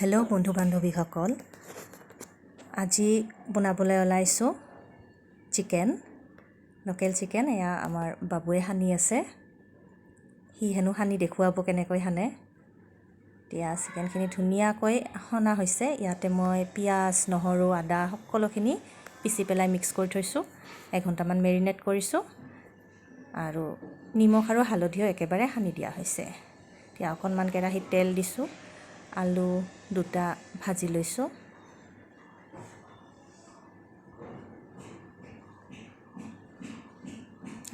Hello' বন্ধু বান্ধৱীসকল, আজি বনাবলৈ ওলাইছোঁ চিকেন, লোকেল চিকেন। এয়া আমাৰ বাবুৱে সানি আছে, সি হেনো সানি দেখুৱাব কেনেকৈ সানে। এতিয়া চিকেনখিনি ধুনীয়াকৈ সনা হৈছে। ইয়াতে মই পিঁয়াজ, নহৰু, আদা সকলোখিনি পিচি পেলাই মিক্স কৰি থৈছোঁ। এঘণ্টামান মেৰিনেট কৰিছোঁ আৰু নিমখ আৰু হালধিও একেবাৰে সানি দিয়া হৈছে। এতিয়া অকণমান কেৰাহীত তেল দিছোঁ, আলু দুটা ভাজি লৈছোঁ।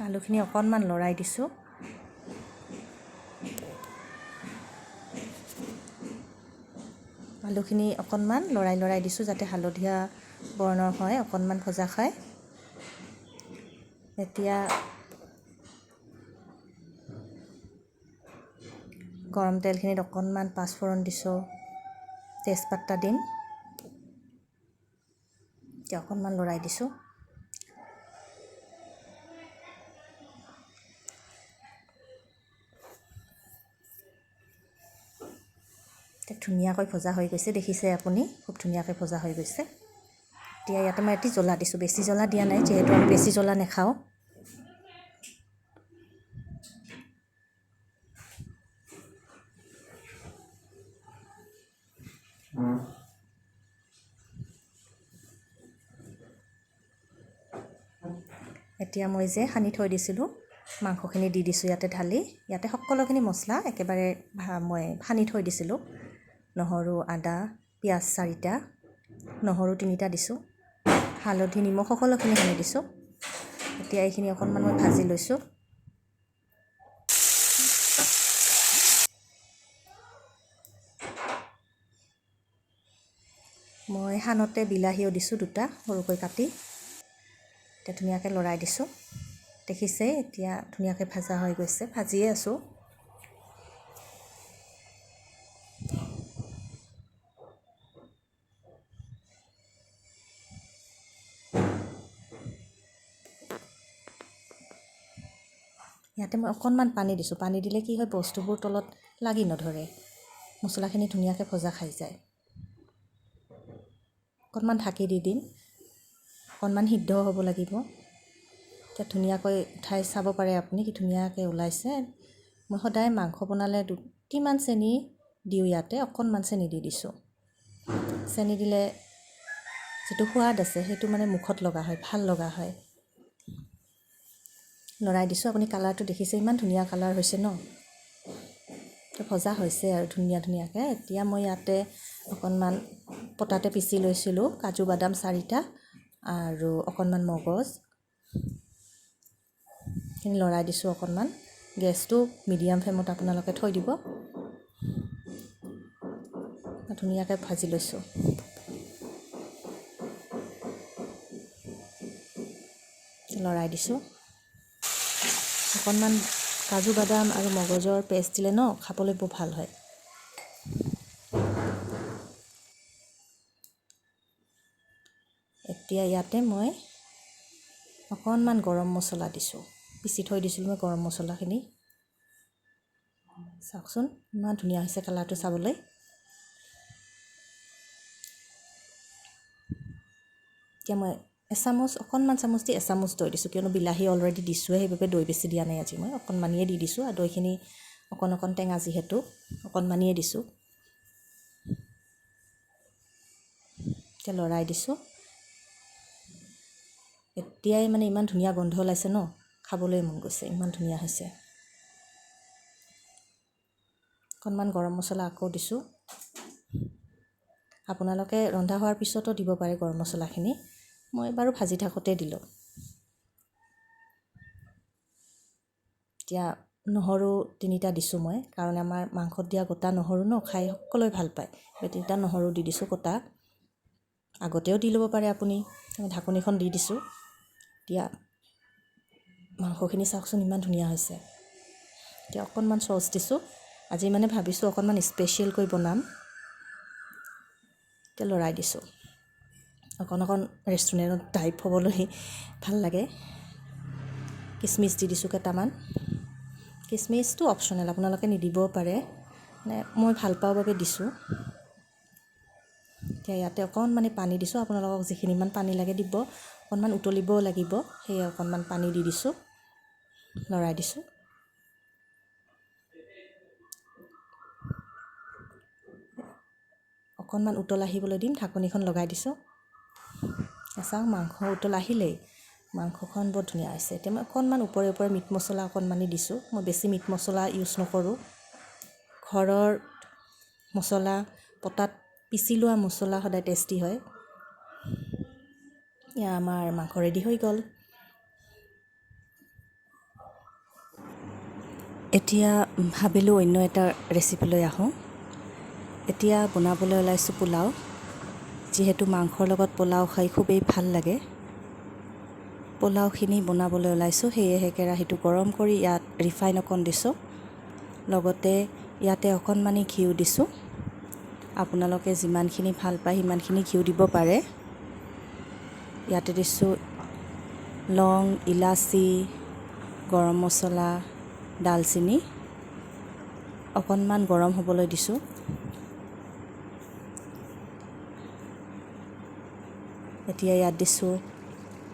আলুখিনি অকণমান লৰাই দিছোঁ। আলুখিনি অকণমান লৰাই দিছোঁ যাতে হালধীয়া বৰ্ণৰ হয়, অকণমান ভজা খায়। এতিয়া গৰম তেলখিনিত অকণমান পাঁচফোৰণ দিছোঁ, তেজপাতা দিম। এতিয়া অকণমান লৰাই দিছোঁ। ধুনীয়াকৈ ভজা হৈ গৈছে, দেখিছে আপুনি, খুব ধুনীয়াকৈ ভজা হৈ গৈছে। এতিয়া ইয়াতে মই এটি জ্বলা দিছোঁ, বেছি জ্বলা দিয়া নাই যিহেতু আমি বেছি জ্বলা নাখাওঁ। এতিয়া মই যে সানি থৈ দিছিলোঁ মাংসখিনি দি দিছোঁ ইয়াতে ঢালি। ইয়াতে সকলোখিনি মছলা একেবাৰে মই সানি থৈ দিছিলোঁ। নহৰু, আদা, পিঁয়াজ 4টা, নহৰু 3টা দিছোঁ, হালধি, নিমখ সকলোখিনি সানি দিছোঁ। এতিয়া এইখিনি অকণমান মই ভাজি লৈছোঁ। মই সানতে বিলাহীও দিছোঁ 2টা সৰুকৈ কাটি। এতিয়া ধুনীয়াকৈ লৰাই দিছোঁ, দেখিছে এতিয়া ধুনীয়াকৈ ভাজা হৈ গৈছে, ভাজিয়ে আছোঁ। ইয়াতে মই অকণমান পানী দিছোঁ, পানী দিলে কি হয় বস্তুবোৰ তলত লাগি নধৰে, মছলাখিনি ধুনীয়াকৈ ভজা খাই যায়। অকণমান ঢাকি দি দিম, অকণমান সিদ্ধ হ'ব লাগিব। এতিয়া ধুনীয়াকৈ উঠাই চাব পাৰে আপুনি, কি ধুনীয়াকৈ ওলাইছে। মই সদায় মাংস বনালে 2টিমান চেনি দিওঁ, ইয়াতে অকণমান চেনি দি দিছোঁ। চেনি দিলে যিটো সোৱাদ আছে সেইটো মানে মুখত লগা হয়, ভাল লগা হয়। লৰাই দিছোঁ, আপুনি কালাৰটো দেখিছে, ইমান ধুনীয়া কালাৰ হৈছে ন, ভজা হৈছে আৰু ধুনীয়াকৈ। এতিয়া মই ইয়াতে অকণমান পটাতে পিচি লৈছিলোঁ কাজু বাদাম 4টা আৰু অকণমান মগজ, সেইখিনি লৰাই দিছোঁ অকণমান। গেছটো মিডিয়াম ফ্লেমত আপোনালোকে থৈ দিব। ধুনীয়াকৈ ভাজি লৈছোঁ। লৰাই দিছোঁ। অকণমান কাজু বাদাম আৰু মগজৰ পেষ্ট দিলে ন খাবলৈ বৰ ভাল হয়। এতিয়া ইয়াতে মই অকণমান গৰম মছলা দিছোঁ, পিচি থৈ দিছিলোঁ মই গৰম মছলাখিনি। চাওকচোন ইমান ধুনীয়া হৈছে কালাৰটো চাবলৈ। এতিয়া মই অকণমান চামুচ দি এচামুচ দৈ দিছোঁ, কিয়নো বিলাহী অলৰেডি দিছোঁৱে, সেইবাবে দৈ বেছি দিয়া নাই আজি। মই অকণমানিয়ে দি দিছোঁ, আৰু দৈখিনি অকণ টেঙা যিহেতু অকণমানিয়ে দিছোঁ। এতিয়া লৰাই দিছোঁ। এতিয়াই মানে ইমান ধুনীয়া গোন্ধ ওলাইছে ন, খাবলৈ মন গৈছে, ইমান ধুনীয়া হৈছে। অকণমান গৰম মছলা আকৌ দিছোঁ। আপোনালোকে ৰন্ধা হোৱাৰ পিছতো দিব পাৰে গৰম মছলাখিনি, মই বাৰু ভাজি থাকোঁতে দিলোঁ। এতিয়া নহৰু 3টা দিছোঁ মই, কাৰণ আমাৰ মাংসত দিয়া গোটা নহৰু ন খাই সকলোৱে ভাল পায়। 3টা নহৰু দি দিছোঁ গোটা, আগতেও দি ল'ব পাৰে আপুনি। ঢাকনিখন দি দিছোঁ। এতিয়া মাংসখিনি চাওকচোন ইমান ধুনীয়া হৈছে। এতিয়া অকণমান চচ দিছোঁ, আজি মানে ভাবিছোঁ অকণমান স্পেচিয়েলকৈ বনাম। এতিয়া লৰাই দিছোঁ, অকণ ৰেষ্টুৰেণ্টত টাইপ হ'বলৈ ভাল লাগে। কিচমিচ দি দিছোঁ কেইটামান। কিচমিচটো অপশ্যনেল, আপোনালোকে নিদিবও পাৰে, মানে মই ভাল পাওঁ বাবে দিছোঁ। এতিয়া ইয়াতে অকণমান পানী দিছোঁ, আপোনালোকক যিখিনিমান পানী লাগে দিব, অকণমান উতলিবও লাগিব, সেয়ে অকণমান পানী দি দিছোঁ, লৰাই দিছোঁ। অকণমান উতল আহিবলৈ দিম, ঢাকনিখন লগাই দিছোঁ। চাওক মাংস উতল আহিলেই, মাংসখন বৰ ধুনীয়া হৈছে। এতিয়া মই অকণমান ওপৰে ওপৰে মিট মছলা অকণমানি দিছোঁ। মই বেছি মিট মছলা ইউজ নকৰোঁ, ঘৰৰ মছলা, পটাত পিচি লোৱা মছলা সদায় টেষ্টি হয়। এয়া আমাৰ মাংস ৰেডি হৈ গ'ল। এতিয়া ভাবিলোঁ অন্য এটা ৰেচিপিলৈ আহোঁ। এতিয়া বনাবলৈ ওলাইছোঁ পোলাও। যিহেতু মাংসৰ লগত পোলাও খাই খুবেই ভাল লাগে, পোলাওখিনি বনাবলৈ ওলাইছোঁ। সেয়েহে কেৰাহীটো গৰম কৰি ইয়াত ৰিফাইন অকণ দিছোঁ, লগতে ইয়াতে অকণমানি ঘিউ দিছোঁ। আপোনালোকে যিমানখিনি ভাল পায় সিমানখিনি ঘিউ দিব পাৰে। ইয়াতে দিছোঁ লং, ইলাচি, গৰম মছলা, ডালচেনি। অকণমান গৰম হ'বলৈ দিছোঁ। এতিয়া ইয়াত দিছোঁ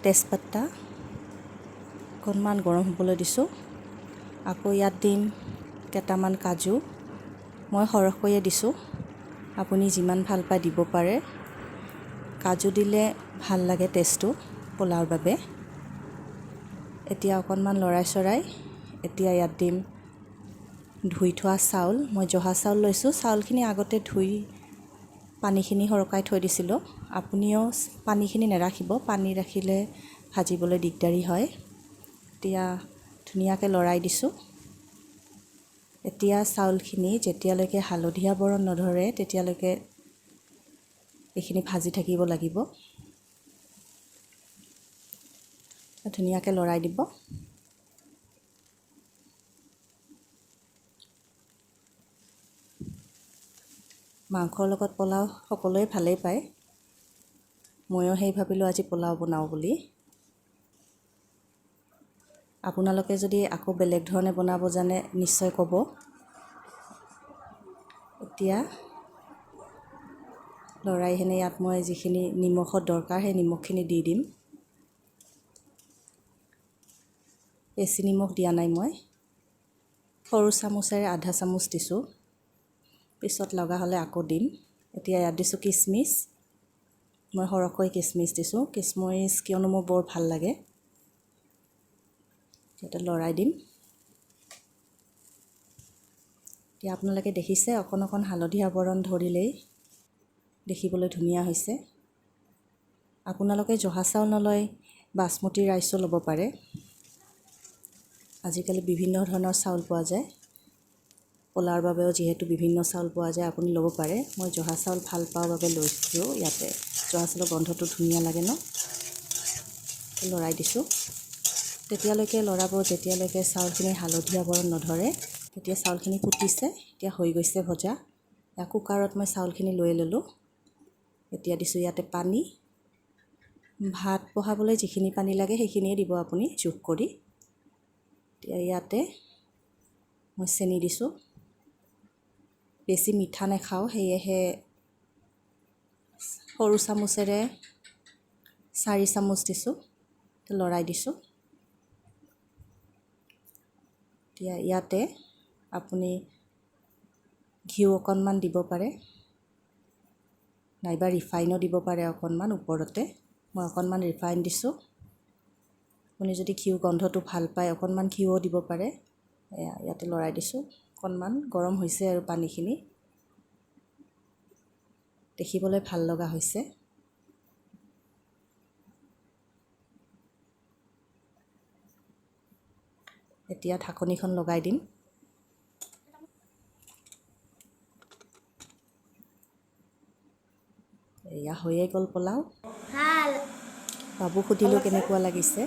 তেজপাতা, অকণমান গৰম হ'বলৈ দিছোঁ। আকৌ ইয়াত দিম কেইটামান কাজু, মই সৰহকৈয়ে দিছোঁ, আপুনি যিমান ভাল পায় দিব পাৰে। কাজু দিলে ভাল লাগে টেষ্টটো পোলাওৰ বাবে। এতিয়া অকণমান লৰাই চৰাই এতিয়া ইয়াত দিম ধুই থোৱা চাউল। মই জহা চাউল লৈছোঁ, চাউলখিনি আগতে ধুই পানীখিনি সৰকাই থৈ দিছিলোঁ। আপুনিও পানীখিনি নাৰাখিব, পানী ৰাখিলে ভাজিবলৈ দিগদাৰী হয়। এতিয়া ধুনীয়াকৈ লৰাই দিছোঁ। এতিয়া চাউলখিনি যেতিয়ালৈকে হালধীয়া বৰণ নধৰে তেতিয়ালৈকে এইখিনি ভাজি থাকিব লাগিব। ধুনীয়াকৈ লৰাই দিব। মাংসৰ লগত পোলাও সকলোৱে ভালেই পায়, ময়ো সেই ভাবিলোঁ আজি পোলাও বনাওঁ বুলি। আপোনালোকে যদি আকৌ বেলেগ ধৰণে বনাব জানে নিশ্চয় ক'ব। এতিয়া লৰাইখিনি ইয়াত মই যিখিনি নিমখৰ দৰকাৰ সেই নিমখখিনি দি দিম। বেছি নিমখ দিয়া নাই, মই সৰু চামুচেৰে আধা চামুচ দিছোঁ, পিছত লগা হ'লে আকৌ দিম। এতিয়া ইয়াত দিছোঁ কিচমিচ, মই সৰহকৈ কিচমিচ দিছোঁ। কিচমিচ কিয়নো মোৰ বৰ ভাল লাগে। এতিয়া লৰাই দিম। এতিয়া আপোনালোকে দেখিছে অকণ অকণ হালধীয়া বৰণ ধৰিলেই দেখিবলৈ ধুনীয়া হৈছে। আপোনালোকে জহা চাউল নলয় বাসমতী ৰাইচো ল'ব পাৰে। আজিকালি বিভিন্ন ধৰণৰ চাউল পোৱা যায়, পোলাওৰ বাবেও যিহেতু বিভিন্ন চাউল পোৱা যায়, আপুনি ল'ব পাৰে। মই জহা চাউল ভাল পাওঁ বাবে লৈছোঁ। ইয়াতে জহা চাউলৰ গন্ধটো ধুনীয়া লাগে ন। লৰাই দিছোঁ, তেতিয়ালৈকে লৰাব যেতিয়ালৈকে চাউলখিনি হালধীয়া বৰণ নধৰে। এতিয়া চাউলখিনি ফুটিছে, এতিয়া হৈ গৈছে ভজা। কুকাৰত মই চাউলখিনি লৈ ল'লোঁ। এতিয়া দিছোঁ ইয়াতে পানী। ভাত বহাবলৈ যিখিনি পানী লাগে সেইখিনিয়ে দিব আপুনি জোখ কৰি। এতিয়া ইয়াতে মই চেনি দিছোঁ, বেছি মিঠা নাখাওঁ, সেয়েহে সৰু চামুচেৰে 4 চামুচ দিছোঁ। লৰাই দিছোঁ। এতিয়া ইয়াতে আপুনি ঘিউ অকণমান দিব পাৰে, নাইবা ৰিফাইনো দিব পাৰে অকণমান ওপৰতে। মই অকণমান ৰিফাইন দিছোঁ। আপুনি যদি ঘিউ গন্ধটো ভাল পায় অকণমান ঘিউও দিব পাৰে। ইয়াতে লৰাই দিছোঁ। অকণমান গৰম হৈছে আৰু পানীখিনি দেখিবলৈ ভাল লগা হৈছে। এতিয়া ঢাকনিখন লগাই দিম। এয়া হৈয়ে গ'ল পোলাও। বাবুক সুধিলোঁ কেনেকুৱা লাগিছে।